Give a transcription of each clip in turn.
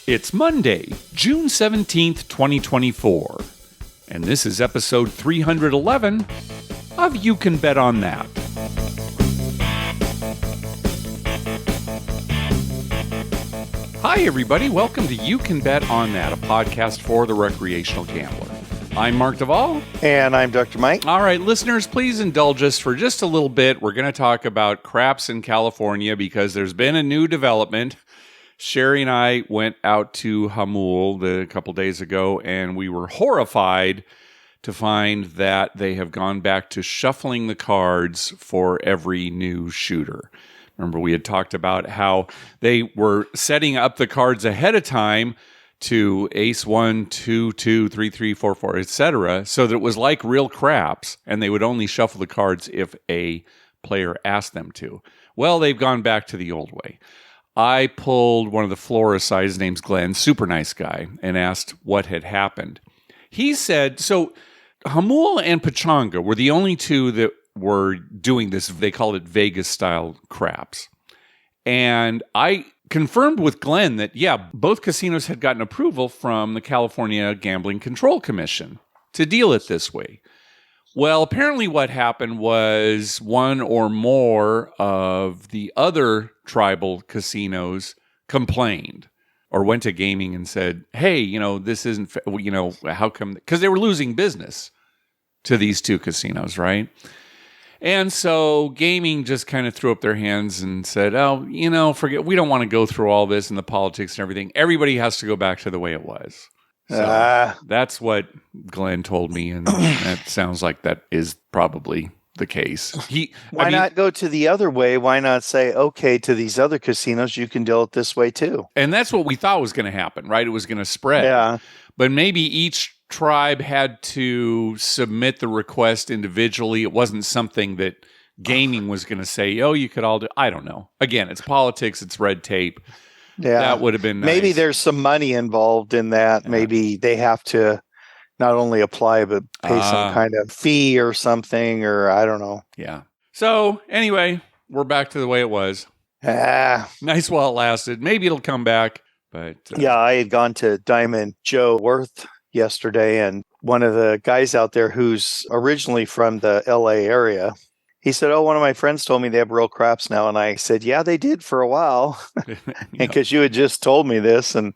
It's Monday, June 17th, 2024, and this is episode 311 of You Can Bet on That. Hi, everybody. Welcome to You Can Bet on That, a podcast for the recreational gambler. I'm Mark Duvall. And I'm Dr. Mike. All right, listeners, please indulge us for just a little bit. We're going to talk about craps in California because there's been a new development. Sherry and I went out to Jamul a couple days ago, and we were horrified to find that they have gone back to shuffling the cards for every new shooter. Remember, we had talked about how they were setting up the cards ahead of time to ace 1, 2, 2, 3, 3, 4, 4, etc., so that it was like real craps, and they would only shuffle the cards if a player asked them to. Well, they've gone back to the old way. I pulled one of the florists, his name's Glenn, super nice guy, and asked what had happened. He said, so Jamul and Pechanga were the only two that were doing this, they called it Vegas-style craps. And I confirmed with Glenn that, yeah, both casinos had gotten approval from the California Gambling Control Commission to deal it this way. Well, apparently what happened was one or more of the other tribal casinos complained or went to gaming and said, hey, this isn't, how come? Because they were losing business to these two casinos, right? And so gaming just kind of threw up their hands and said, forget, we don't want to go through all this and the politics and everything. Everybody has to go back to the way it was. So that's what Glenn told me, and that sounds like that is probably the case. Why not go to the other way? Why not say, okay, to these other casinos, you can do it this way too? And that's what we thought was going to happen, right? It was going to spread. Yeah. But maybe each tribe had to submit the request individually. It wasn't something that gaming was going to say, oh, you could all do. I don't know. Again, it's politics, it's red tape. Yeah, that would have been nice. Maybe there's some money involved in that. Yeah. Maybe they have to not only apply, but pay some kind of fee or something, or I don't know. Yeah. So anyway, we're back to the way it was. Nice while it lasted. Maybe it'll come back. But yeah, I had gone to Diamond Joe Worth yesterday, and one of the guys out there who's originally from the LA area, he said, one of my friends told me they have real craps now. And I said, yeah, they did for a while. Because you had just told me this. And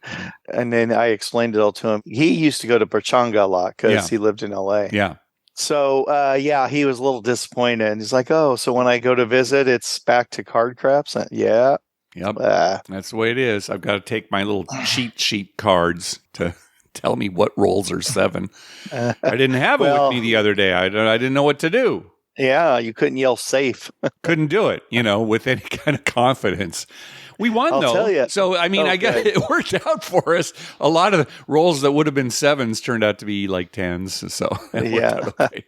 then I explained it all to him. He used to go to Pechanga a lot because he lived in LA. Yeah. So, he was a little disappointed. And he's like, so when I go to visit, it's back to card craps? Yeah. Yep. That's the way it is. I've got to take my little cheat sheet cards to tell me what rolls are 7. I didn't have it with me the other day. I didn't know what to do. Yeah, you couldn't yell safe. Couldn't do it, with any kind of confidence. We won, I'll though. Tell you. So, I guess it worked out for us. A lot of the rolls that would have been 7s turned out to be like 10s. So, okay.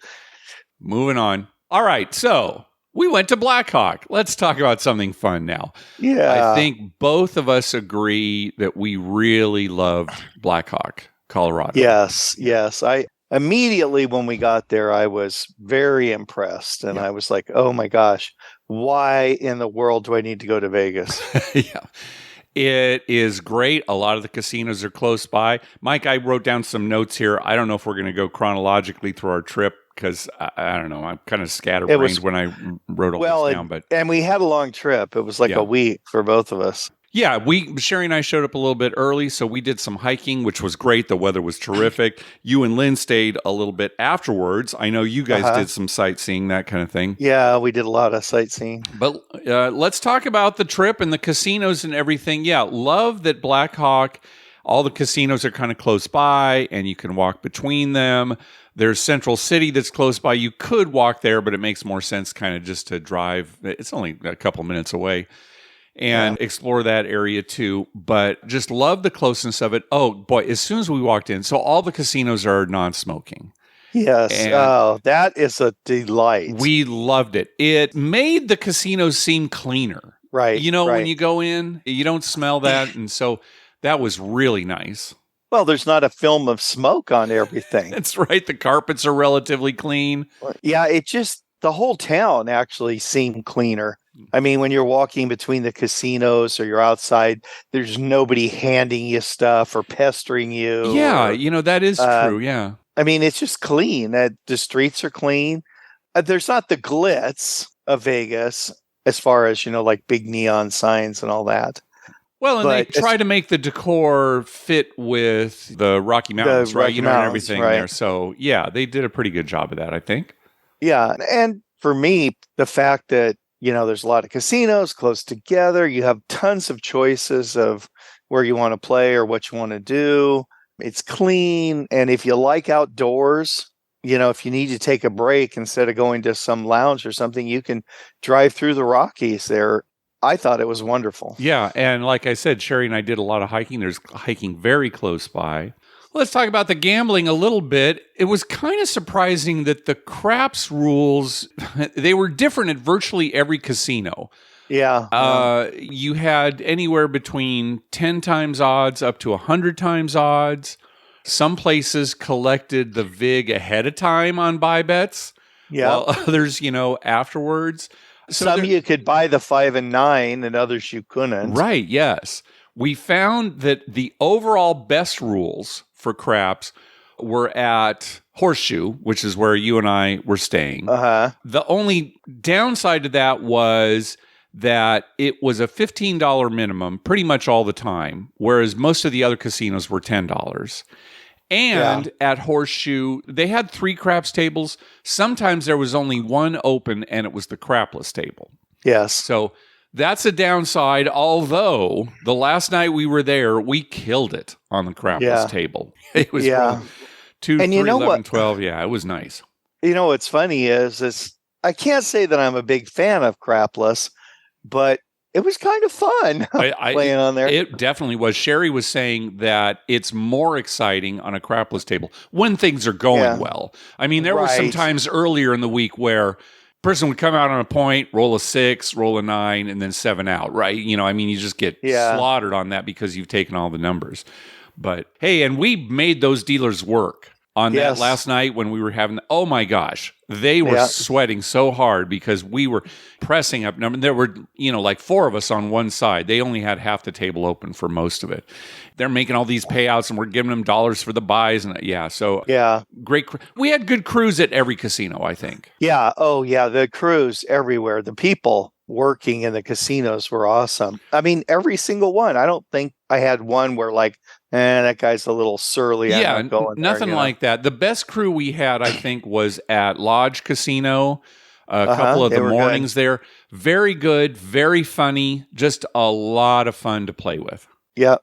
Moving on. All right. So, we went to Blackhawk. Let's talk about something fun now. Yeah. I think both of us agree that we really loved Blackhawk, Colorado. Yes. Immediately when we got there, I was very impressed. And I was like, oh my gosh, why in the world do I need to go to Vegas? Yeah. It is great. A lot of the casinos are close by. Mike, I wrote down some notes here. I don't know if we're going to go chronologically through our trip because I don't know. I'm kind of scatterbrained when I wrote all this down. And we had a long trip. It was like a week for both of us. Yeah, Sherry and I showed up a little bit early, so we did some hiking, which was great. The weather was terrific. You and Lynn stayed a little bit afterwards. I know you guys did some sightseeing, that kind of thing. Yeah, we did a lot of sightseeing. But let's talk about the trip and the casinos and everything. Yeah, love that Blackhawk, all the casinos are kind of close by, and you can walk between them. There's Central City that's close by. You could walk there, but it makes more sense kind of just to drive. It's only a couple minutes away. And explore that area too, but just love the closeness of it. Oh boy, as soon as we walked in, so all the casinos are non-smoking. Yes. And that is a delight. We loved it. It made the casinos seem cleaner. Right. When you go in, you don't smell that. And so that was really nice. Well, there's not a film of smoke on everything. That's right. The carpets are relatively clean. Yeah, it just the whole town actually seemed cleaner. I mean, when you're walking between the casinos or you're outside, there's nobody handing you stuff or pestering you. Yeah, Or, that is true. Yeah. I mean, it's just clean. The streets are clean. There's not the glitz of Vegas as far as, like big neon signs and all that. Well, and they But try to make the decor fit with the Rocky Mountains, right? Rocky And Mountains, everything right. there. So, yeah, they did a pretty good job of that, I think. Yeah. And for me, the fact that, there's a lot of casinos close together, you have tons of choices of where you want to play or what you want to do. It's clean. And if you like outdoors, if you need to take a break instead of going to some lounge or something, you can drive through the Rockies there. I thought it was wonderful. Yeah, and like I said, Sherry and I did a lot of hiking. There's hiking very close by. Let's talk about the gambling a little bit. It was kind of surprising that the craps rules, they were different at virtually every casino. Yeah. You had anywhere between 10 times odds up to 100 times odds. Some places collected the VIG ahead of time on buy bets, while others, afterwards. So some you could buy the 5 and 9 and others you couldn't. Right, yes. We found that the overall best rules for craps were at Horseshoe, which is where you and I were staying. The only downside to that was that it was a $15 minimum pretty much all the time, whereas most of the other casinos were $10. And at Horseshoe, they had 3 craps tables. Sometimes there was only one open, and it was the crapless table. Yes. So that's a downside, although the last night we were there, we killed it on the crapless table. It was 2, and 3, 11, 12. Yeah, it was nice. What's funny is I can't say that I'm a big fan of crapless, but it was kind of fun playing on there. It definitely was. Sherry was saying that it's more exciting on a crapless table when things are going well. I mean, there were some times earlier in the week where person would come out on a point, roll a 6, roll a 9, and then 7 out, right? You just get slaughtered on that because you've taken all the numbers. But hey, and we made those dealers work on that last night when we were having, oh my gosh, they were sweating so hard because we were pressing up numbers. There were, like 4 of us on one side. They only had half the table open for most of it. They're making all these payouts and we're giving them dollars for the buys. And great. We had good crews at every casino, I think. Yeah. Oh yeah. The crews everywhere. The people working in the casinos were awesome. I mean, every single one. I don't think I had one where that guy's a little surly. Yeah, nothing like that. The best crew we had, I think, was at Lodge Casino. A couple of the mornings there. Very good, very funny, just a lot of fun to play with. Yeah.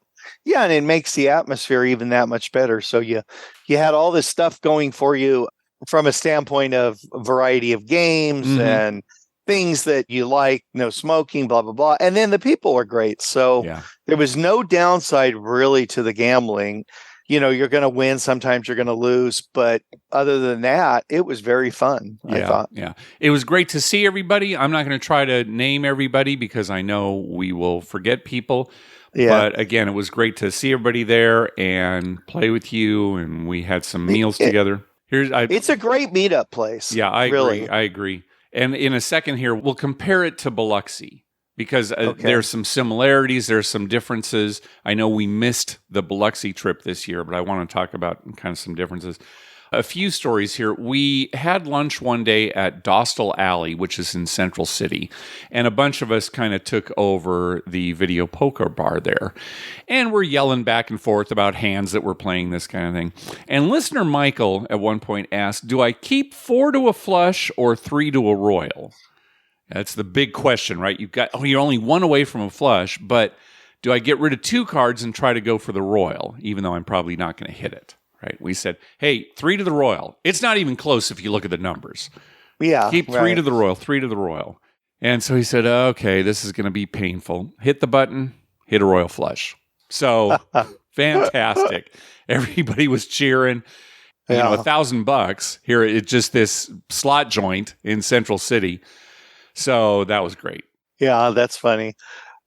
Yeah, and it makes the atmosphere even that much better. So you had all this stuff going for you from a standpoint of a variety of games and things that you like, no smoking, blah, blah, blah. And then the people were great. So there was no downside really to the gambling. You're going to win. Sometimes you're going to lose. But other than that, it was very fun, I thought. Yeah. It was great to see everybody. I'm not going to try to name everybody because I know we will forget people. Yeah. But again, it was great to see everybody there and play with you. And we had some meals together. It's a great meetup place. Yeah, I agree. And in a second here, we'll compare it to Biloxi because there's some similarities, there's some differences. I know we missed the Biloxi trip this year, but I want to talk about kind of some differences. A few stories here. We had lunch one day at Dostal Alley, which is in Central City, and a bunch of us kind of took over the video poker bar there. And we're yelling back and forth about hands that were playing, this kind of thing. And listener Michael at one point asked, do I keep 4 to a flush or 3 to a royal? That's the big question, right? You're only 1 away from a flush, but do I get rid of 2 cards and try to go for the royal, even though I'm probably not going to hit it? Right. We said, hey, 3 to the royal. It's not even close if you look at the numbers. Yeah. Keep 3 to the royal, 3 to the royal. And so he said, okay, this is going to be painful. Hit the button, hit a royal flush. So fantastic. Everybody was cheering. $1,000 here. It's just this slot joint in Central City. So that was great. Yeah, that's funny.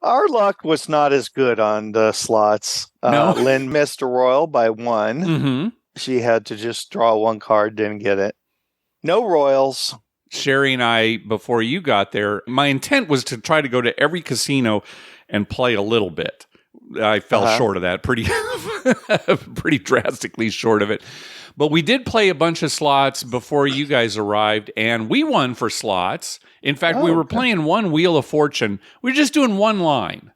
Our luck was not as good on the slots. No. Lynn missed a royal by 1. Mm-hmm. She had to just draw 1 card, didn't get it. No royals. Sherry and I, before you got there, my intent was to try to go to every casino and play a little bit. I fell short of that pretty drastically short of it. But we did play a bunch of slots before you guys arrived, and we won for slots. In fact, we were playing one Wheel of Fortune. We were just doing one line,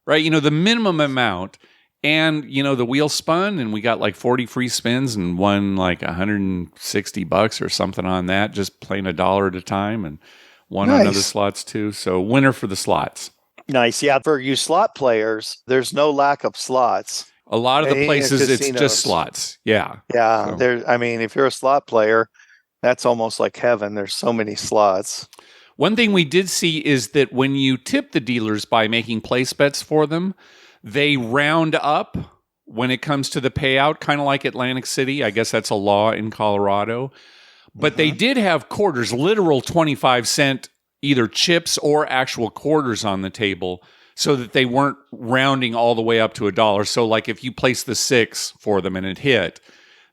right? The minimum amount. And, the wheel spun, and we got like 40 free spins and won like $160 or something on that, just playing $1 at a time, and won on other slots too. So winner for the slots. Nice. Yeah, for you slot players, there's no lack of slots. A lot of the places, it's just slots. Yeah. Yeah. So. If you're a slot player, that's almost like heaven. There's so many slots. One thing we did see is that when you tip the dealers by making place bets for them, they round up when it comes to the payout, kind of like Atlantic City. I guess that's a law in Colorado. But they did have quarters, literal 25-cent, either chips or actual quarters on the table, so that they weren't rounding all the way up to $1. So like if you place the 6 for them and it hit,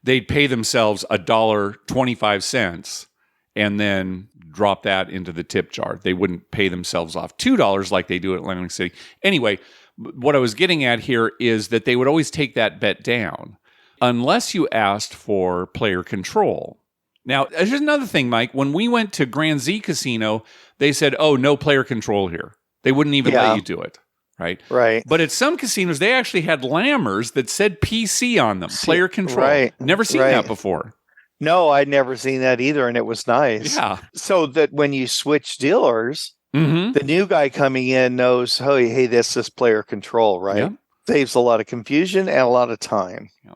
they'd pay themselves $1.25 and then drop that into the tip jar. They wouldn't pay themselves off $2 like they do at Atlantic City. Anyway, what I was getting at here is that they would always take that bet down unless you asked for player control. Now, there's another thing, Mike. When we went to Grand Z Casino, they said, no player control here. They wouldn't even let you do it, right? Right. But at some casinos, they actually had lammers that said PC on them, player control. Right. Never seen that before. No, I'd never seen that either, and it was nice. Yeah. So that when you switch dealers, the new guy coming in knows, hey, this is player control, right? Yeah. Saves a lot of confusion and a lot of time. Yeah.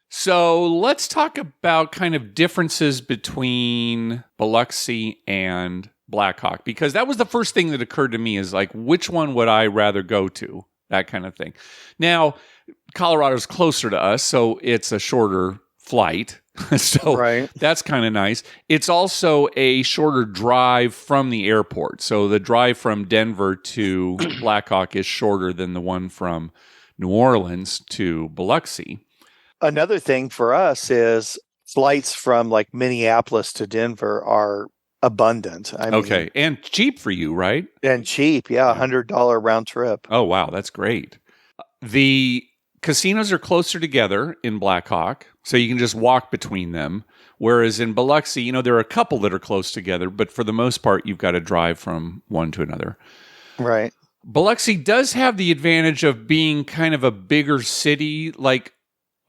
So let's talk about kind of differences between Biloxi and Blackhawk, because that was the first thing that occurred to me is like, which one would I rather go to? That kind of thing. Now, Colorado's closer to us, so it's a shorter flight. So that's kind of nice. It's also a shorter drive from the airport. So the drive from Denver to Blackhawk is shorter than the one from New Orleans to Biloxi. Another thing for us is flights from like Minneapolis to Denver are abundant. And cheap for you, right? And cheap, $100 round trip. Oh, wow, that's great. The casinos are closer together in Blackhawk, so you can just walk between them. Whereas in Biloxi, there are a couple that are close together, but for the most part, you've got to drive from one to another. Right. Biloxi does have the advantage of being kind of a bigger city. Like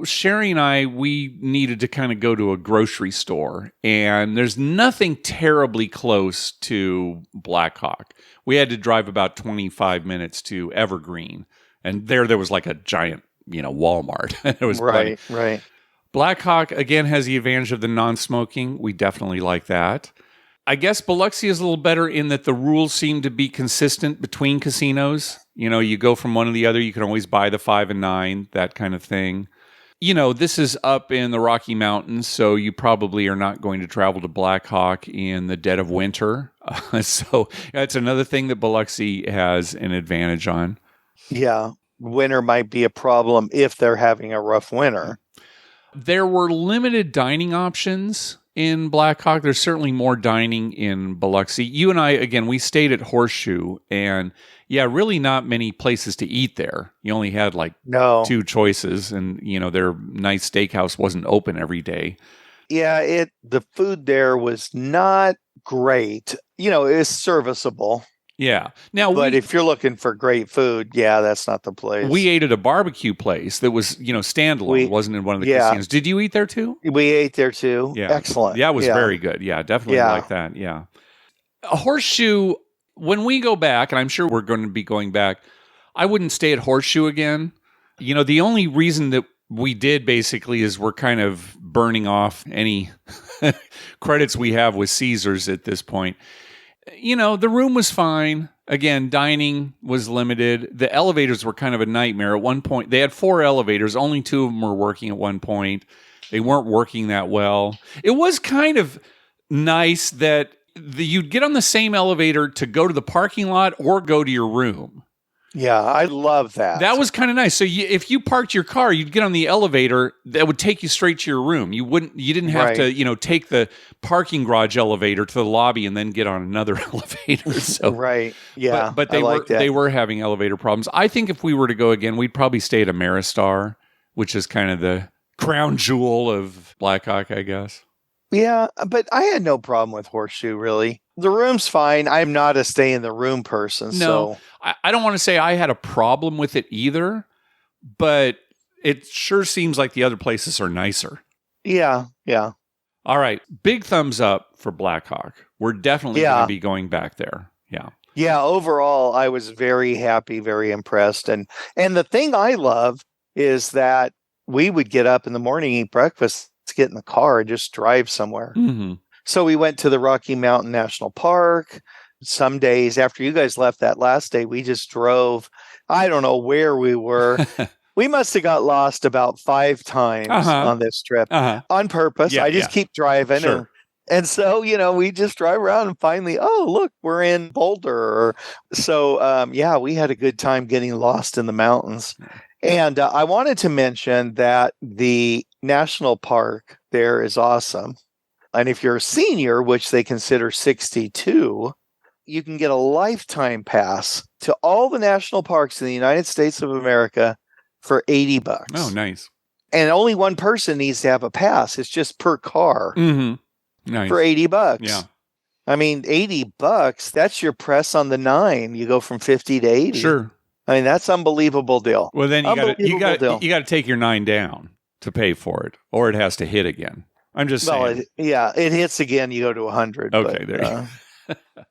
Sherry and I, we needed to kind of go to a grocery store, and there's nothing terribly close to Blackhawk. We had to drive about 25 minutes to Evergreen, and there was like a giant, Walmart. It was right. Blackhawk, again, has the advantage of the non-smoking. We definitely like that. I guess Biloxi is a little better in that the rules seem to be consistent between casinos. You go from one to the other, you can always buy the 5 and 9, that kind of thing. This is up in the Rocky Mountains, so you probably are not going to travel to Blackhawk in the dead of winter. So that's another thing that Biloxi has an advantage on. Yeah, winter might be a problem if they're having a rough winter. There were limited dining options in Blackhawk. There's certainly more dining in Biloxi. You and I, again, we stayed at Horseshoe, and really not many places to eat there. You only had like 2 choices, and their nice steakhouse wasn't open every day. Yeah, the food there was not great. It's serviceable. Yeah. But if you're looking for great food, that's not the place. We ate at a barbecue place that was, standalone. Wasn't in one of the casinos. Did you eat there too? We ate there too. Yeah. Excellent. Yeah, it was very good. Yeah, definitely like that. Yeah. A Horseshoe, when we go back, and I'm sure we're going to be going back, I wouldn't stay at Horseshoe again. The only reason that we did basically is we're kind of burning off any credits we have with Caesars at this point. The room was fine. Again, dining was limited. The elevators were kind of a nightmare. At one point, they had 4 elevators. Only 2 of them were working at one point. They weren't working that well. It was kind of nice that you'd get on the same elevator to go to the parking lot or go to your room. Yeah, I love that. That was kind of nice. So if you parked your car, you'd get on the elevator that would take you straight to your room. You didn't have to, take the parking garage elevator to the lobby and then get on another elevator. So right. Yeah. but they were having elevator problems. I think if we were to go again, we'd probably stay at Ameristar, which is kind of the crown jewel of Blackhawk, I guess. Yeah, but I had no problem with Horseshoe, really. The room's fine. I'm not a stay in the room person. No, so I don't want to say I had a problem with it either, but it sure seems like the other places are nicer. Yeah. All right. Big thumbs up for Blackhawk. We're definitely going to be going back there. Yeah. Yeah, overall, I was very happy, very impressed. And the thing I love is that we would get up in the morning, eat breakfast, get in the car and just drive somewhere. Mm-hmm. So we went to the Rocky Mountain National Park. Some days after you guys left that last day, we just drove. I don't know where we were. We must have got lost about 5 times on this trip on purpose. I just keep driving. Sure. And so, we just drive around and finally, look, we're in Boulder. So, we had a good time getting lost in the mountains. And I wanted to mention that the national park there is awesome. And if you're a senior, which they consider 62, you can get a lifetime pass to all the national parks in the United States of America for $80. Oh, nice. And only one person needs to have a pass. It's just per car Nice. for $80. Yeah. I mean, $80, that's your press on the 9. You go from 50 to 80. Sure. I mean, that's unbelievable deal. Well, then you got to take your 9 down to pay for it, or it has to hit again. I'm just saying. It hits again. You go to 100. Okay, there you go.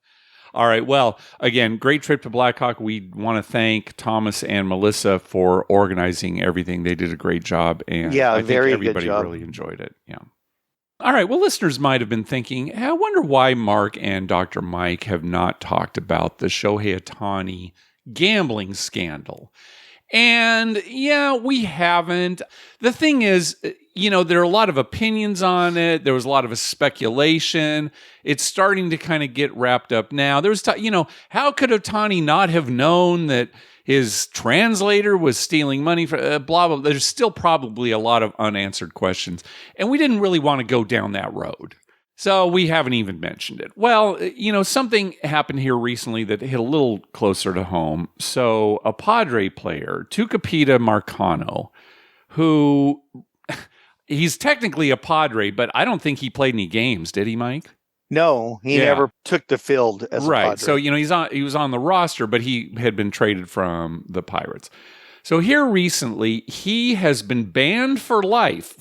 All right. Well, again, great trip to Blackhawk. We want to thank Thomas and Melissa for organizing everything. They did a great job, and I think everybody really enjoyed it. Yeah. All right. Well, listeners might have been thinking, I wonder why Mark and Dr. Mike have not talked about the Shohei Ohtani gambling scandal. And we haven't. The thing is, there are a lot of opinions on it. There was a lot of speculation. It's starting to kind of get wrapped up now. There was, how could Ohtani not have known that his translator was stealing money for blah, blah. There's still probably a lot of unanswered questions. And we didn't really want to go down that road. So we haven't even mentioned it. Well, something happened here recently that hit a little closer to home. So a Padre player, Tucupita Marcano, who he's technically a Padre, but I don't think he played any games, did he, Mike? No, he never took the field as a Padre. So, he was on the roster, but he had been traded from the Pirates. So here recently, he has been banned for life,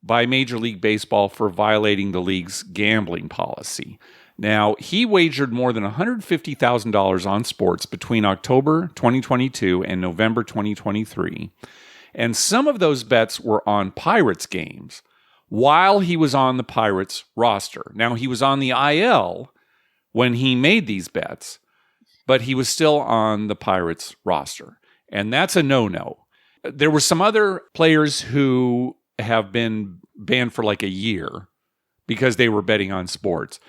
by Major League Baseball for violating the league's gambling policy. Now, he wagered more than $150,000 on sports between October 2022 and November 2023, and some of those bets were on Pirates games while he was on the Pirates roster. Now, he was on the IL when he made these bets, but he was still on the Pirates roster, and that's a no-no. There were some other players who have been banned for like a year because they were betting on sports.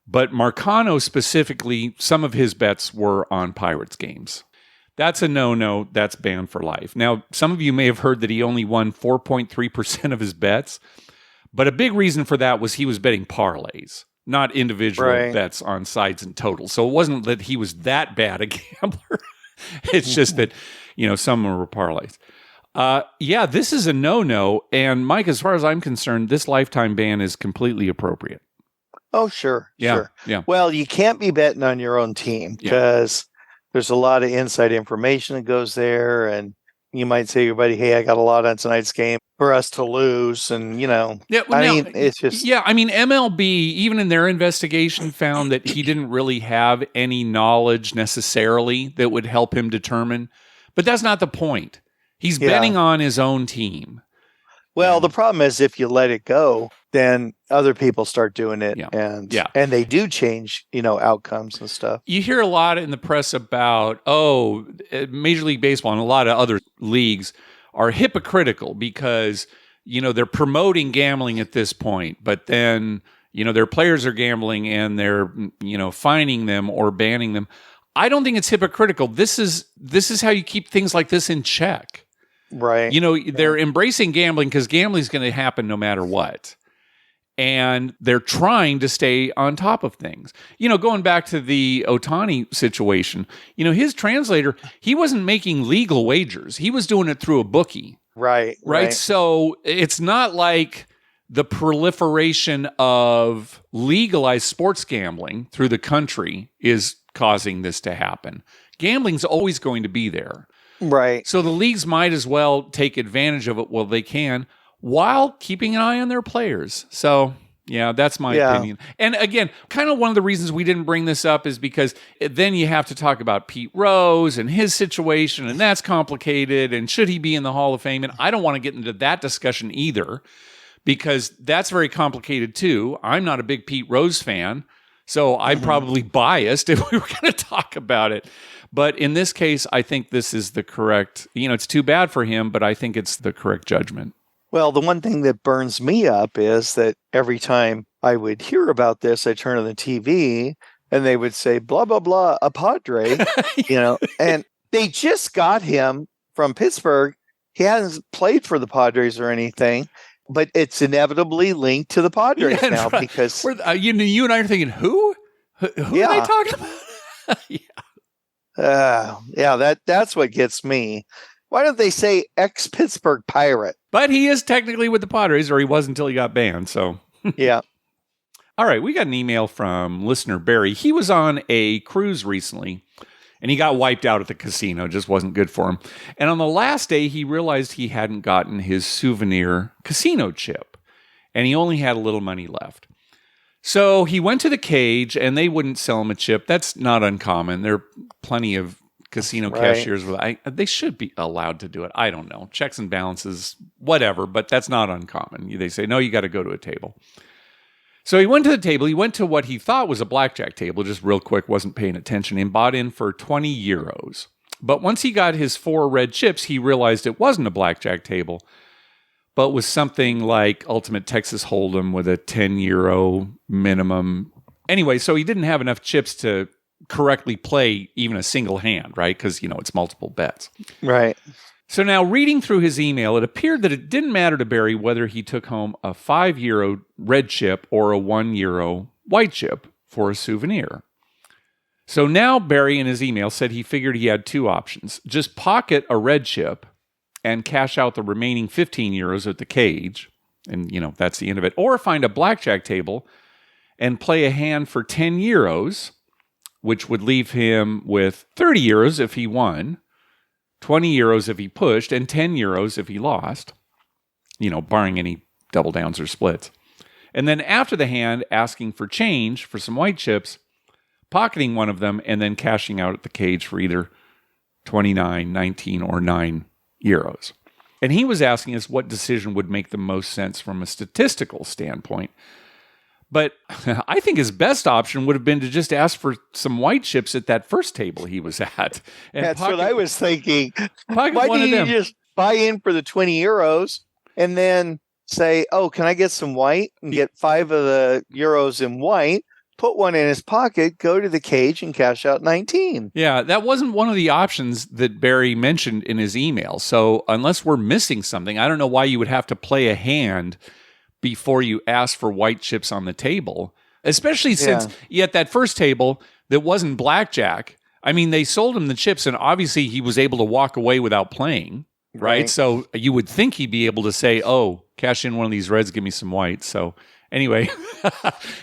But Marcano specifically, some of his bets were on Pirates games. That's a no-no. That's banned for life. Now, some of you may have heard that he only won 4.3% of his bets, but a big reason for that was he was betting parlays, not individual bets on sides and totals. So it wasn't that he was that bad a gambler. It's just that, some were parlays. This is a no-no. And Mike, as far as I'm concerned, this lifetime ban is completely appropriate. Oh, sure. Yeah. Well, you can't be betting on your own team because there's a lot of inside information that goes there. And you might say to your buddy, hey, I got a lot on tonight's game for us to lose. And, it's just. Yeah, MLB, even in their investigation, found that he didn't really have any knowledge necessarily that would help him determine. But that's not the point. He's betting on his own team. Well, the problem is if you let it go, then other people start doing it, and they do change, outcomes and stuff. You hear a lot in the press about, Major League Baseball and a lot of other leagues are hypocritical because, they're promoting gambling at this point, but then, their players are gambling and they're, fining them or banning them. I don't think it's hypocritical. This is how you keep things like this in check. Right. They're embracing gambling because gambling is going to happen no matter what. And they're trying to stay on top of things. Going back to the Otani situation, his translator, he wasn't making legal wagers. He was doing it through a bookie. Right. So it's not like the proliferation of legalized sports gambling through the country is causing this to happen. Gambling's always going to be there. Right. So the leagues might as well take advantage of it while they can, while keeping an eye on their players. So, yeah, that's my opinion. And again, kind of one of the reasons we didn't bring this up is because then you have to talk about Pete Rose and his situation, and that's complicated, and should he be in the Hall of Fame? And I don't want to get into that discussion either, because that's very complicated too. I'm not a big Pete Rose fan, so I'm probably biased if we were going to talk about it. But in this case, I think this is the correct, it's too bad for him, but I think it's the correct judgment. Well, the one thing that burns me up is that every time I would hear about this, I turn on the TV and they would say, blah, blah, blah, a Padre, and they just got him from Pittsburgh. He hasn't played for the Padres or anything, but it's inevitably linked to the Padres now because... you and I are thinking, who? Who are they talking about? That's what gets me. Why don't they say ex-Pittsburgh Pirate? But he is technically with the Padres, or he was until he got banned, so... Yeah. All right, we got an email from listener Barry. He was on a cruise recently, and he got wiped out at the casino. It just wasn't good for him. And on the last day, he realized he hadn't gotten his souvenir casino chip, and he only had a little money left. So he went to the cage, and they wouldn't sell him a chip. That's not uncommon. There are plenty of casino cashiers they should be allowed to do it. I don't know. Checks and balances, whatever, but that's not uncommon. They say, no, you got to go to a table. So he went to the table. He went to what he thought was a blackjack table, just real quick, wasn't paying attention, and bought in for 20 euros. But once he got his 4 red chips, he realized it wasn't a blackjack table, but was something like Ultimate Texas Hold'em with a 10 euro minimum. Anyway, so he didn't have enough chips to correctly play even a single hand, right? Because, it's multiple bets. Right. So now reading through his email, it appeared that it didn't matter to Barry whether he took home a 5 euro red chip or a 1 euro white chip for a souvenir. So now Barry in his email said he figured he had 2 options. Just pocket a red chip and cash out the remaining 15 euros at the cage. And, that's the end of it. Or find a blackjack table and play a hand for 10 euros, which would leave him with 30 euros if he won, 20 euros if he pushed, and 10 euros if he lost, barring any double downs or splits. And then after the hand, asking for change for some white chips, pocketing one of them, and then cashing out at the cage for either 29, 19, or 9 euros. And he was asking us what decision would make the most sense from a statistical standpoint. But I think his best option would have been to just ask for some white chips at that first table he was at. And that's what I was thinking. Why one do of them. You just buy in for the 20 euros and then say, oh, can I get some white and get 5 of the euros in white, put one in his pocket, go to the cage and cash out 19. Yeah, that wasn't one of the options that Barry mentioned in his email. So unless we're missing something, I don't know why you would have to play a hand before you ask for white chips on the table, especially since at that first table that wasn't blackjack. I mean, they sold him the chips and obviously he was able to walk away without playing, right? So you would think he'd be able to say, oh, cash in one of these reds, give me some whites. So anyway,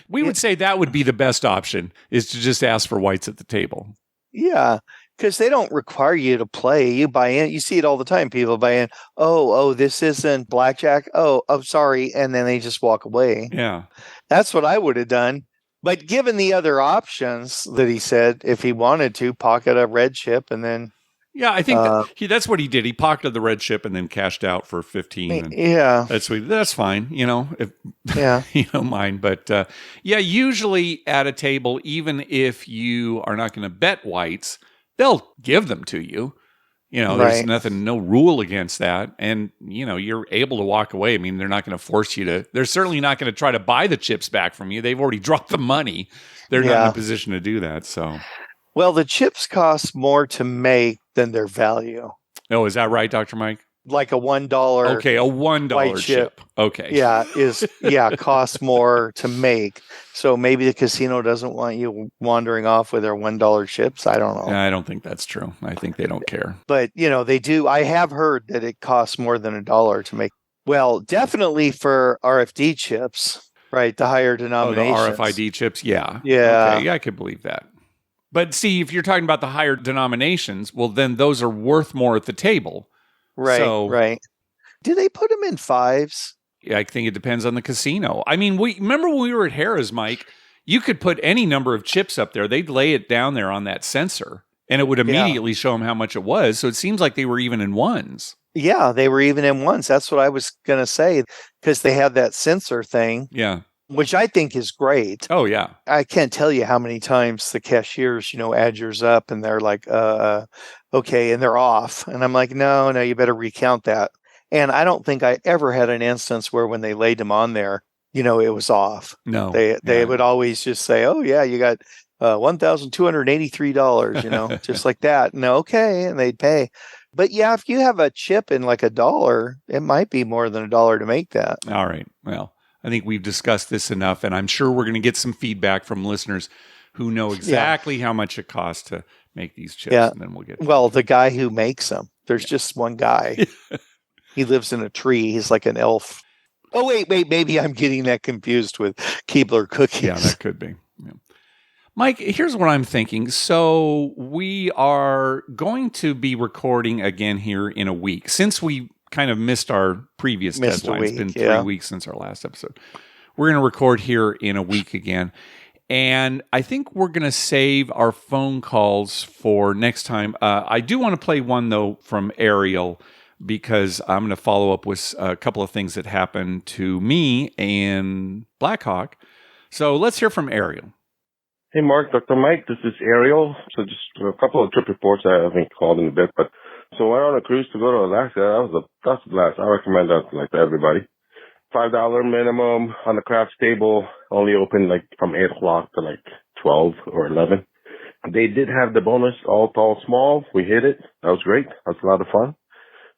we would say that would be the best option, is to just ask for whites at the table. Yeah, because they don't require you to play. You buy in. You see it all the time. People buy in. Oh, this isn't blackjack. Oh, sorry. And then they just walk away. Yeah. That's what I would have done. But given the other options that he said, if he wanted to, pocket a red chip and then... Yeah, I think that's what he did. He pocketed the red chip and then cashed out for 15. Yeah. That's fine, if you don't mind. But usually at a table, even if you are not going to bet whites, they'll give them to you. There's no rule against that. And, you're able to walk away. I mean, they're not going to force you to, they're certainly not going to try to buy the chips back from you. They've already dropped the money. They're not in a position to do that. So, Well, the chips cost more to make than their value. Oh, is that right, Dr. Mike? Like a $1 Okay, a $1 white chip. Okay. Costs more to make. So maybe the casino doesn't want you wandering off with their $1 chips. I don't know. I don't think that's true. I think they don't care. But, they do. I have heard that it costs more than $1 to make. Well, definitely for RFD chips, right? The higher denominations. Oh, the RFID chips? Yeah. Yeah. Okay, yeah, I could believe that. But see, if you're talking about the higher denominations, well, then those are worth more at the table. Right, right. Do they put them in fives? Yeah, I think it depends on the casino. I mean, remember when we were at Harrah's, Mike, you could put any number of chips up there. They'd lay it down there on that sensor, and it would immediately show them how much it was. So it seems like they were even in ones. Yeah, they were even in ones. That's what I was going to say, because they have that sensor thing. Yeah. Which I think is great. Oh, yeah. I can't tell you how many times the cashiers, add yours up and they're like, okay, and they're off. And I'm like, no, you better recount that. And I don't think I ever had an instance where when they laid them on there, it was off. No. They would always just say, oh, yeah, you got $1,283, just like that. And okay, and they'd pay. But yeah, if you have a chip in like $1, it might be more than $1 to make that. All right. Well, I think we've discussed this enough, and I'm sure we're going to get some feedback from listeners who know exactly how much it costs to make these chips, and then we'll get the guy who makes them. There's just one guy. He lives in a tree. He's like an elf. Oh, wait. Maybe I'm getting that confused with Keebler cookies. Yeah, that could be. Yeah. Mike, here's what I'm thinking. So we are going to be recording again here in a week. Since we kind of missed our previous deadline. It's been 3 weeks since our last episode. We're going to record here in a week again. And I think we're going to save our phone calls for next time. I do want to play one, though, from Ariel, because I'm going to follow up with a couple of things that happened to me and Blackhawk. So let's hear from Ariel. Hey, Mark, Dr. Mike, this is Ariel. So just a couple of trip reports I haven't called in a bit, but so I went on a cruise to go to Alaska. That's a blast. I recommend that to everybody. $5 minimum on the craps table, only open from 8 o'clock to 12 or 11. They did have the bonus, all tall, small. We hit it. That was great. That was a lot of fun.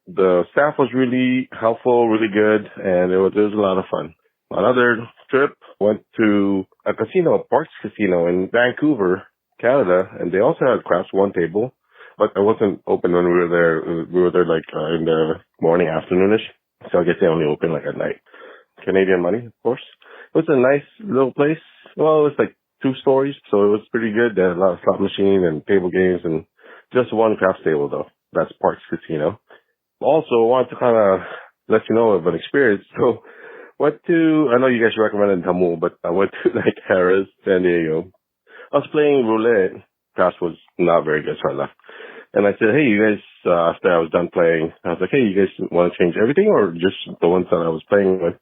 The staff was really helpful, really good, and it was a lot of fun. Another trip went to a casino, Parks Casino in Vancouver, Canada, and they also had craps, one table. But it wasn't open when we were there. We were there in the morning, afternoonish. So I guess they only open at night. Canadian money, of course. It was a nice little place. Well, it was 2 stories, so it was pretty good. They had a lot of slot machine and table games and just one craps table though. That's Parks Casino. Also, I wanted to kind of let you know of an experience. So I know you guys recommended Tamul, but I went to Harrah's, San Diego. I was playing roulette. Craps was not very good, so I left. And I said, hey, you guys, after I was done playing, I was like, hey, you guys want to change everything or just the ones that I was playing with?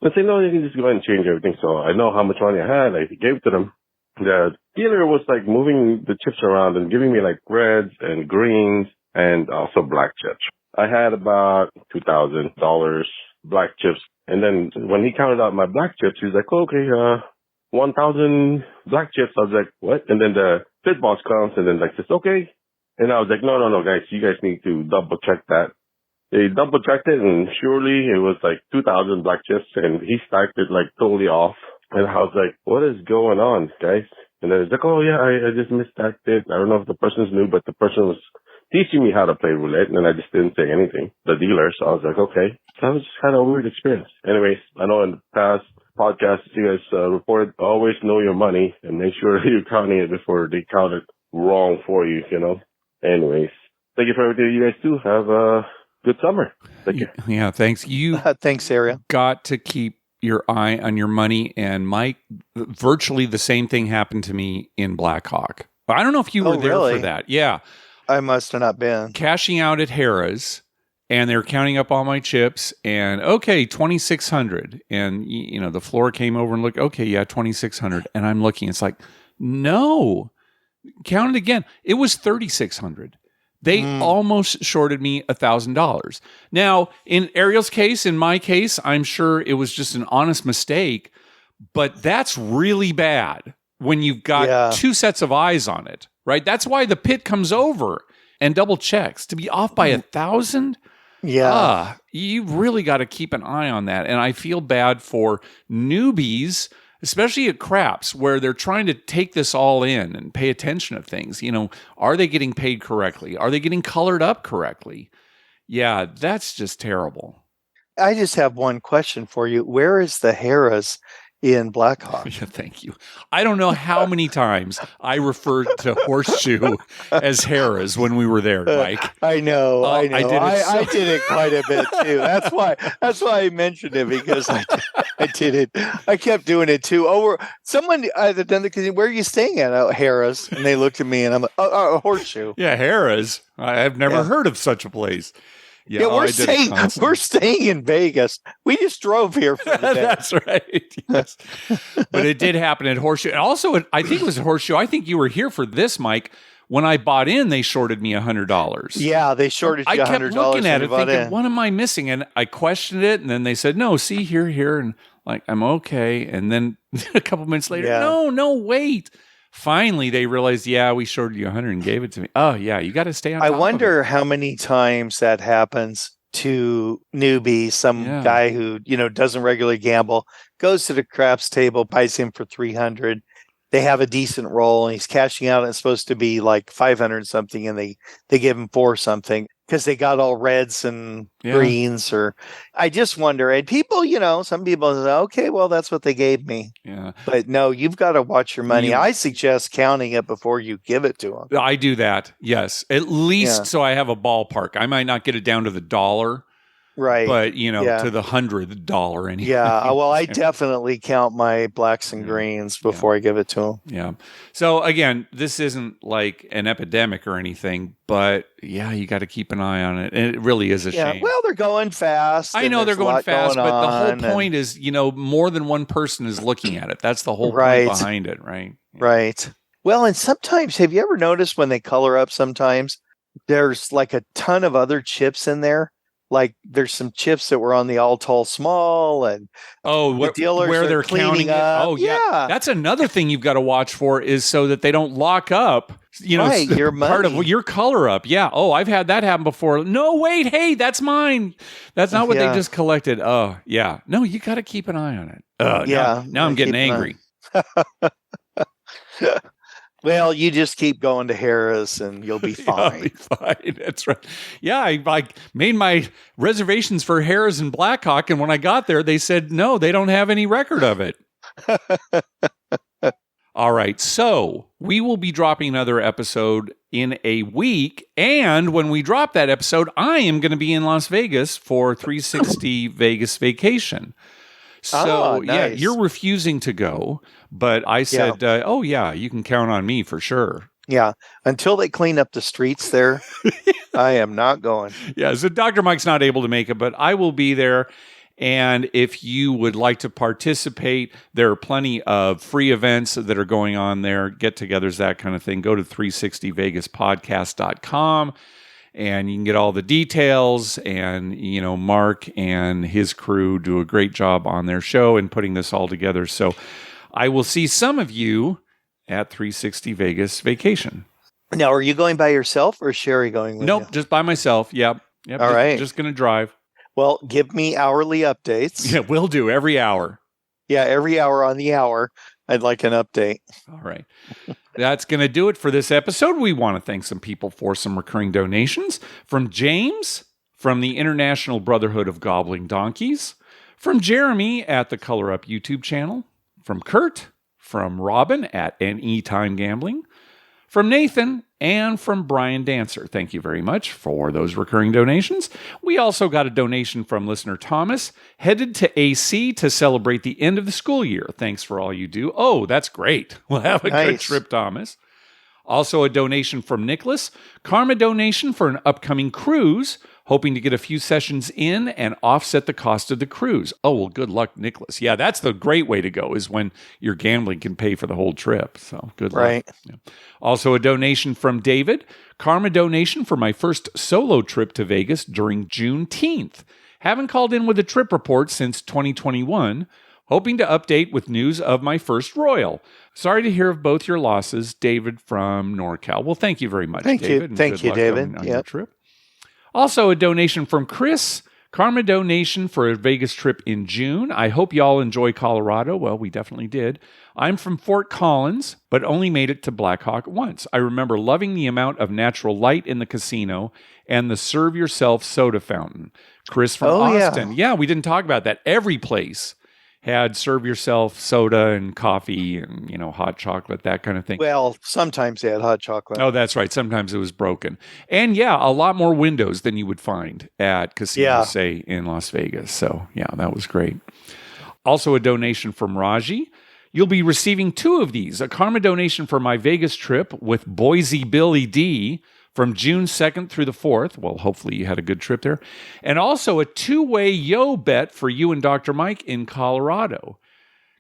And they said, no, you can just go ahead and change everything. So I know how much money I had. I gave it to them. The dealer was moving the chips around and giving me reds and greens and also black chips. I had about $2,000 black chips. And then when he counted out my black chips, he was like, oh, okay, 1,000 black chips. I was like, what? And then the fit box comes and then says, okay. And I was like, no, guys, you guys need to double check that. They double checked it and surely it was 2,000 black chips and he stacked it totally off. And I was like, what is going on, guys? And then he's like, oh yeah, I just misstacked it. I don't know if the person's new, but the person was teaching me how to play roulette and I just didn't say anything, the dealer. So I was like, okay. So that was just kind of a weird experience. Anyways, I know in the past podcasts you guys reported always know your money and make sure you're counting it before they count it wrong for you, Anyways, thank you for everything you guys do. Have a good summer. Thank you. Yeah, thanks. You thanks, Ariel. Got to keep your eye on your money. And Mike, virtually the same thing happened to me in Blackhawk. I don't know if you were there for that. Yeah. I must have not been. Cashing out at Harrah's, and they're counting up all my chips, and okay, 2,600. And, the floor came over and looked, okay, yeah, 2,600. And I'm looking, it's like, no. Count it again. It was 3,600. They almost shorted me $1,000. Now, in Ariel's case, in my case, I'm sure it was just an honest mistake, but that's really bad. when you've got two sets of eyes on it, right? That's why the pit comes over and double checks. To be off by 1,000, you really got to keep an eye on that. And I feel bad for newbies, especially at craps, where they're trying to take this all in and pay attention to things. You know, are they getting paid correctly? Are they getting colored up correctly? Yeah, that's just terrible. I just have one question for you. Where is the Harrah's in Blackhawk? Yeah, thank you. I don't know how many times I referred to Horseshoe as Harrah's when we were there, Mike. I know. I did it quite a bit too. That's why I mentioned it, because I did it. I kept doing it too. Someone had done the, where are you staying at? Oh, Harrah's. And they looked at me and I'm like, Horseshoe. Yeah, Harrah's. I've never heard of such a place. Yeah, we're staying in Vegas. We just drove here for the day. That's right. Yes. But it did happen at Horseshoe. And also, I think it was at Horseshoe. I think you were here for this, Mike. When I bought in, they shorted me $100. Yeah, they shorted you $100. I kept looking at it thinking, what am I missing? And I questioned it. And then they said, no, see, here. And like, I'm okay. And then a couple minutes later, no, wait. Finally, they realized, we shorted you 100 and gave it to me. Oh, yeah, you got to stay on top I wonder how many times that happens to newbies. Some guy who, doesn't regularly gamble, goes to the craps table, buys him for 300. They have a decent roll, and he's cashing out, and it's supposed to be like 500 something, and they give him 4 something because they got all reds and greens. Or I just wonder, and people, some people say, okay, well, that's what they gave me. Yeah. But no, you've got to watch your money. I suggest counting it before you give it to them. I do that. Yes. At least so I have a ballpark. I might not get it down to the dollar. Right. But, to the $100 anyway. Yeah. Well, I definitely count my blacks and greens before I give it to them. Yeah. So, again, this isn't like an epidemic or anything, but you got to keep an eye on it. And it really is a shame. Well, they're going fast. I know they're going fast, but the whole point is, more than one person is looking at it. That's the whole point behind it, right? Right. Well, and sometimes, have you ever noticed when they color up sometimes, there's like a ton of other chips in there? Like there's some chips that were on the all tall small, and the dealers where they're counting up. Oh yeah, that's another thing you've got to watch for, is so that they don't lock up. Your money. Part of your color up. Yeah. Oh, I've had that happen before. No, wait, hey, that's mine. That's not what they just collected. Oh yeah. No, you got to keep an eye on it. Now I'm getting angry. Well, you just keep going to Harrah's and you'll be fine. I'll be fine. That's right. Yeah, I made my reservations for Harrah's and Blackhawk, and when I got there, they said, no, they don't have any record of it. All right, so we will be dropping another episode in a week, and when we drop that episode, I am going to be in Las Vegas for 360 Vegas Vacation. So, nice. You're refusing to go, but I said, you can count on me for sure. Yeah, until they clean up the streets there, I am not going. Yeah, so Dr. Mike's not able to make it, but I will be there. And if you would like to participate, there are plenty of free events that are going on there, get-togethers, that kind of thing. Go to 360vegaspodcast.com. And you can get all the details, and, Mark and his crew do a great job on their show and putting this all together. So I will see some of you at 360 Vegas Vacation. Now, are you going by yourself or is Sherry going with you? Nope, just by myself. Yep. All right. Just going to drive. Well, give me hourly updates. Yeah, will do. Every hour. Yeah, every hour on the hour, I'd like an update. All right. That's going to do it for this episode. We want to thank some people for some recurring donations. From James, from the International Brotherhood of Gobbling Donkeys. From Jeremy at the Color Up YouTube channel. From Kurt. From Robin at Anytime Gambling. From Nathan, and from Brian Dancer. Thank you very much for those recurring donations. We also got a donation from listener Thomas, headed to AC to celebrate the end of the school year. Thanks for all you do. Oh, that's great. We'll have a good trip, Thomas. Also a donation from Nicholas, karma donation for an upcoming cruise, hoping to get a few sessions in and offset the cost of the cruise. Oh, well, good luck, Nicholas. Yeah, that's the great way to go, is when your gambling can pay for the whole trip. So good luck. Right. Yeah. Also a donation from David, karma donation for my first solo trip to Vegas during Juneteenth. Haven't called in with a trip report since 2021. Hoping to update with news of my first Royal. Sorry to hear of both your losses, David from NorCal. Well, thank you very much, Thank David. you. And Thank good you, luck David. on your trip. Also, a donation from Chris. Karma donation for a Vegas trip in June. I hope y'all enjoy Colorado. Well, we definitely did. I'm from Fort Collins, but only made it to Blackhawk once. I remember loving the amount of natural light in the casino and the serve yourself soda fountain. Chris from Austin. Yeah, we didn't talk about that. Every place had serve yourself soda and coffee and, hot chocolate, that kind of thing. Well, sometimes they had hot chocolate. Oh, that's right. Sometimes it was broken. And yeah, a lot more windows than you would find at casinos, say, in Las Vegas. So yeah, that was great. Also a donation from Raji. You'll be receiving 2 of these. A Karma donation for my Vegas trip with Boise Billy D from June 2nd through the 4th. Well, hopefully you had a good trip there. And also a 2-way yo bet for you and Dr. Mike in Colorado.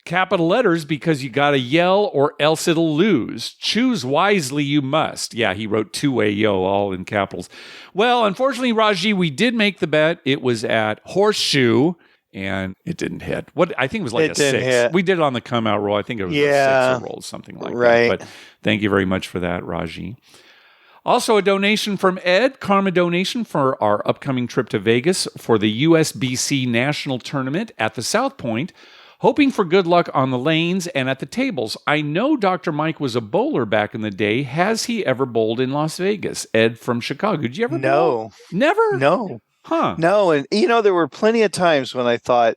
Capital letters because you got to yell or else it'll lose. Choose wisely you must. Yeah, he wrote 2-way yo all in capitals. Well, unfortunately, Raji, we did make the bet. It was at Horseshoe. And it didn't hit. What I think it was like a 6. Hit. We did it on the come out roll. I think it was a 6 or roll, something like that. But thank you very much for that, Raji. Also, a donation from Ed, Karma donation for our upcoming trip to Vegas for the USBC National Tournament at the South Point. Hoping for good luck on the lanes and at the tables. I know Dr. Mike was a bowler back in the day. Has he ever bowled in Las Vegas? Ed from Chicago. Did you ever bowl? Never? No. Huh. No, and there were plenty of times when I thought,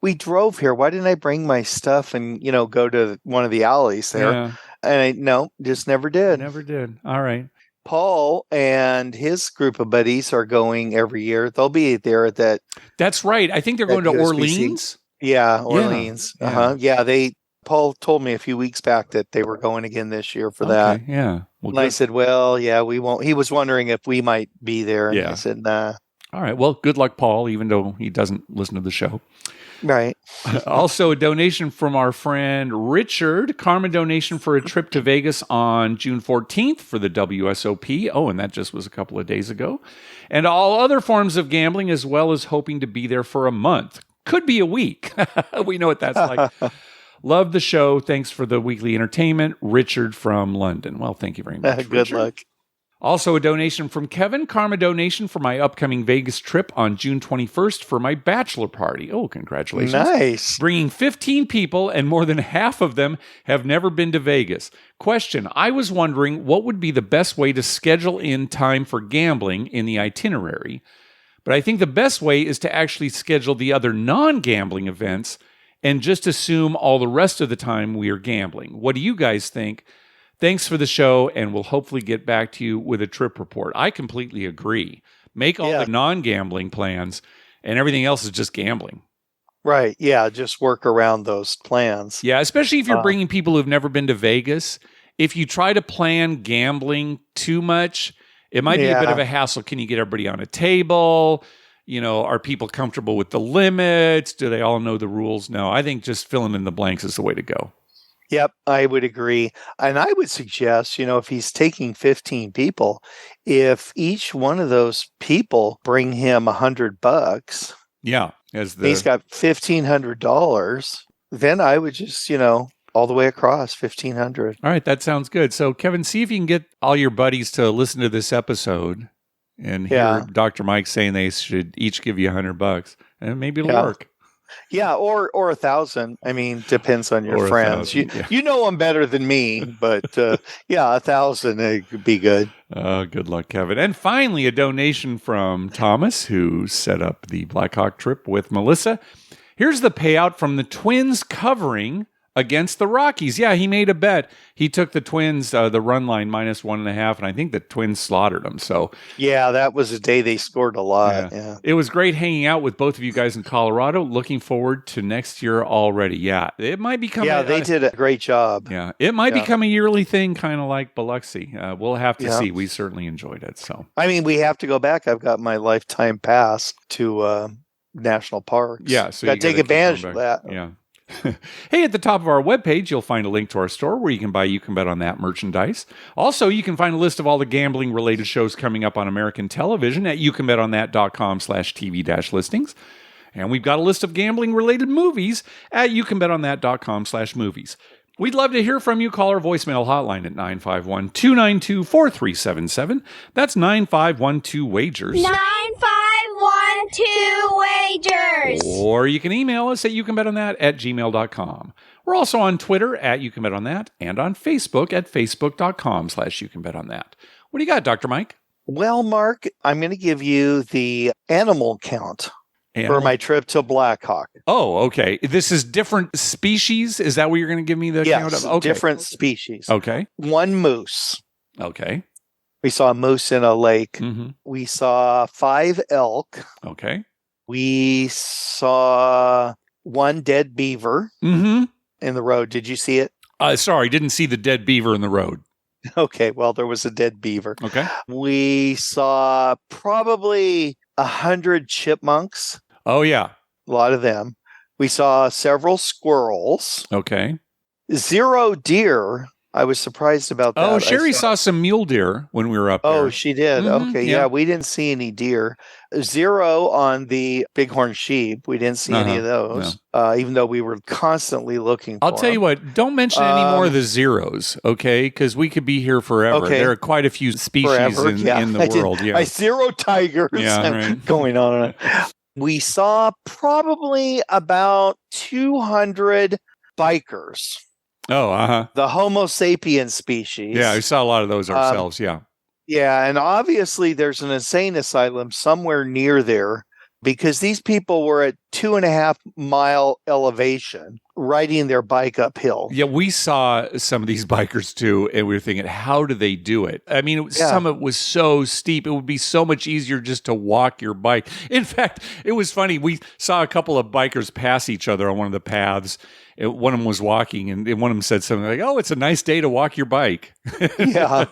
we drove here. Why didn't I bring my stuff and, go to one of the alleys there? Yeah. And just never did. Never did. All right. Paul and his group of buddies are going every year. They'll be there at that. That's right. I think they're going to USBC. Orleans. Yeah, Orleans. Yeah. Yeah, Paul told me a few weeks back that they were going again this year for that. Yeah. Well, and I said, well, yeah, we won't. He was wondering if we might be there. And I said, nah. All right. Well, good luck, Paul, even though he doesn't listen to the show. Right. Also, a donation from our friend Richard. Karma donation for a trip to Vegas on June 14th for the WSOP. Oh, and that just was a couple of days ago. And all other forms of gambling, as well as hoping to be there for a month. Could be a week. We know what that's like. Love the show. Thanks for the weekly entertainment. Richard from London. Well, thank you very much. Good luck. Also, a donation from Kevin. Karma donation for my upcoming Vegas trip on June 21st for my bachelor party. Oh, congratulations. Nice. Bringing 15 people, and more than half of them have never been to Vegas. Question, I was wondering what would be the best way to schedule in time for gambling in the itinerary, but I think the best way is to actually schedule the other non-gambling events and just assume all the rest of the time we are gambling. What do you guys think? Thanks for the show, and we'll hopefully get back to you with a trip report. I completely agree. Make all the non-gambling plans, and everything else is just gambling. Right. Yeah, just work around those plans. Yeah, especially if you're bringing people who've never been to Vegas. If you try to plan gambling too much, it might be a bit of a hassle. Can you get everybody on a table? Are people comfortable with the limits? Do they all know the rules? No, I think just filling in the blanks is the way to go. Yep, I would agree. And I would suggest, if he's taking 15 people, if each one of those people bring him $100, yeah, he's got $1,500, then I would just, all the way across, $1,500. All right, that sounds good. So, Kevin, see if you can get all your buddies to listen to this episode and hear Dr. Mike saying they should each give you $100, and maybe it'll work. Yeah, or 1,000. I mean, depends on your friends. You know them better than me, but 1,000 it could be good. Good luck, Kevin. And finally, a donation from Thomas, who set up the Blackhawk trip with Melissa. Here's the payout from the Twins covering against the Rockies. Yeah, he made a bet. He took the Twins, the run line -1.5, and I think the Twins slaughtered them. So yeah, that was a day they scored a lot. Yeah. It was great hanging out with both of you guys in Colorado. Looking forward to next year already. Yeah, it might become. Yeah, they did a great job. Yeah, it might become a yearly thing, kind of like Biloxi. We'll have to see. We certainly enjoyed it. So I mean, we have to go back. I've got my lifetime pass to national parks. Yeah, so you got to take advantage of that. Yeah. Hey, at the top of our webpage, you'll find a link to our store where you can buy You Can Bet on That merchandise. Also, you can find a list of all the gambling-related shows coming up on American television at youcanbetonThat.com/TV-listings. And we've got a list of gambling-related movies at youcanbetonthat.com/movies. We'd love to hear from you. Call our voicemail hotline at 951-292-4377. That's 9512-WAGERS. 9512-WAGERS. Or you can email us at youcanbetonThat@gmail.com. We're also on Twitter at YouCanBetOnThat and on Facebook at facebook.com/YouCanBetOnThat. What do you got, Dr. Mike? Well, Mark, I'm going to give you the animal count for my trip to Blackhawk. Oh, okay. This is different species? Is that what you're going to give me the count of? Okay. Different species. Okay. One moose. Okay. We saw a moose in a lake. Mm-hmm. We saw 5 elk. Okay. We saw 1 dead beaver in the road. Did you see it? Sorry, didn't see the dead beaver in the road. Okay, well, there was a dead beaver. Okay. We saw probably 100 chipmunks. Oh, yeah. A lot of them. We saw several squirrels. Okay. 0 deer. I was surprised about that. Oh, Sherry saw some mule deer when we were up there. Oh, she did. Mhm, Okay. yeah. Yeah, we didn't see any deer. 0 on the bighorn sheep. We didn't see any of those, even though we were constantly looking for I'll tell you what, don't mention any more of the zeros, okay? Because we could be here forever. Okay. There are quite a few species in the world. Yeah. I 0 tigers. Yeah, right. Going on and on. We saw probably about 200 bikers. Oh, uh-huh. The Homo sapiens species. Yeah, we saw a lot of those ourselves, yeah. Yeah, and obviously there's an insane asylum somewhere near there because these people were at 2.5 mile elevation riding their bike uphill. Yeah, we saw some of these bikers too, and we were thinking, how do they do it? I mean, some of it was so steep. It would be so much easier just to walk your bike. In fact, it was funny. We saw a couple of bikers pass each other on one of the paths. One of them was walking, and one of them said something like, "Oh, it's a nice day to walk your bike." Yeah.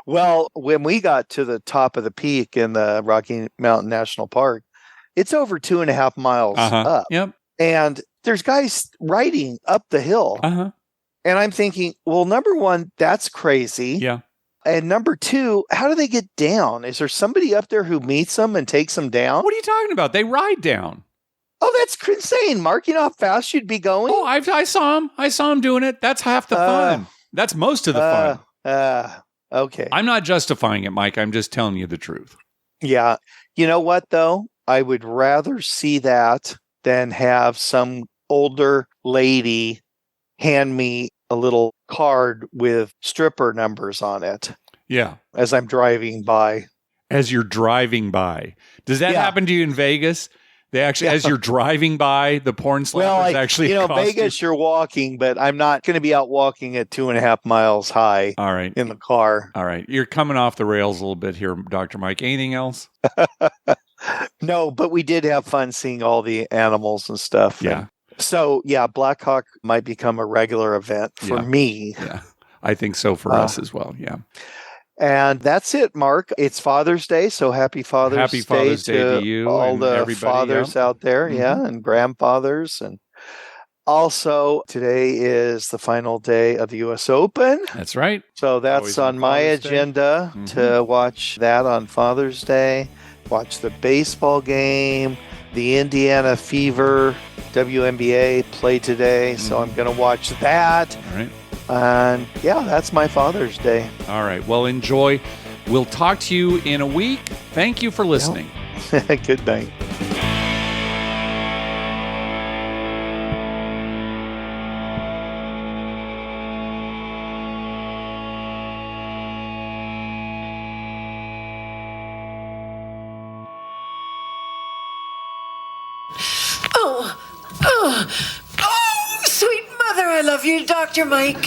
Well, when we got to the top of the peak in the Rocky Mountain National Park, it's over 2.5 miles up. Yep. And there's guys riding up the hill. Uh-huh. And I'm thinking, well, number one, that's crazy. Yeah. And number two, how do they get down? Is there somebody up there who meets them and takes them down? What are you talking about? They ride down. Oh, that's insane, Mark. You know how fast you'd be going? Oh, I saw him. I saw him doing it. That's half the fun. That's most of the fun. Okay. I'm not justifying it, Mike. I'm just telling you the truth. Yeah. You know what, though? I would rather see that than have some older lady hand me a little card with stripper numbers on it. Yeah. As I'm driving by. As you're driving by. Does that happen to you in Vegas? They actually, as you're driving by, the porn slappers actually. Vegas, you're walking, but I'm not going to be out walking at 2.5 miles high. All right. In the car. All right. You're coming off the rails a little bit here, Dr. Mike. Anything else? No, but we did have fun seeing all the animals and stuff. Yeah. So, Blackhawk might become a regular event for me. Yeah. I think so for us as well. Yeah. And that's it, Mark. It's Father's Day, so happy Father's Day to you all and the everybody fathers out there, and grandfathers. And also, today is the final day of the U.S. Open. That's right. So that's on my agenda to watch that on Father's Day, watch the baseball game, the Indiana Fever WNBA play today. So I'm going to watch that. All right. And that's my Father's Day. All right. Well, enjoy. We'll talk to you in a week. Thank you for listening. Good night. Oh, sweet mother, I love you, Dr. Mike.